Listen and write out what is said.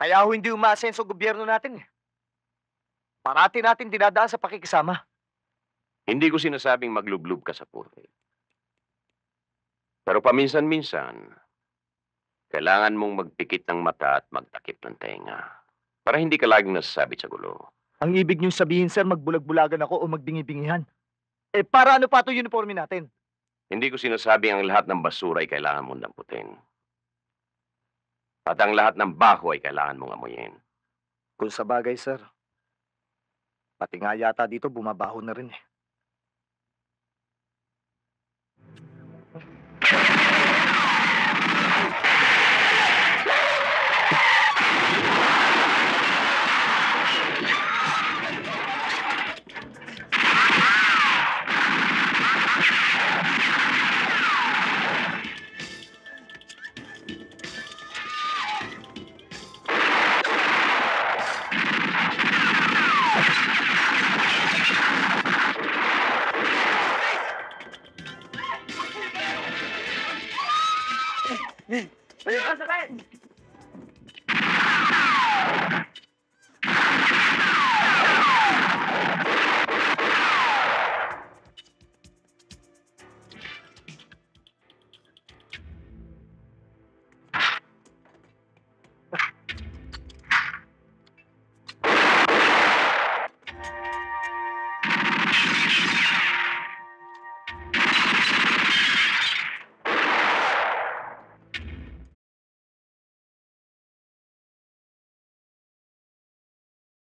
Kaya ho hindi umaasenso ang gobyerno natin eh. Parati natin dinadaan sa pakikisama. Hindi ko sinasabing maglublob ka sa puti. Pero paminsan-minsan, kailangan mong magpikit ng mata at magtakip ng tenga. Para hindi ka laging nasasabit sa gulo. Ang ibig niyong sabihin, sir, magbulag-bulagan ako o magbingi-bingihan. Eh, para ano pa ito uniforme natin? Hindi ko sinasabing ang lahat ng basura ay kailangan mong damputin. At ang lahat ng bako ay kailangan mong amuyin. Kung sa bagay, sir. Pati nga yata dito bumabaho na rin eh.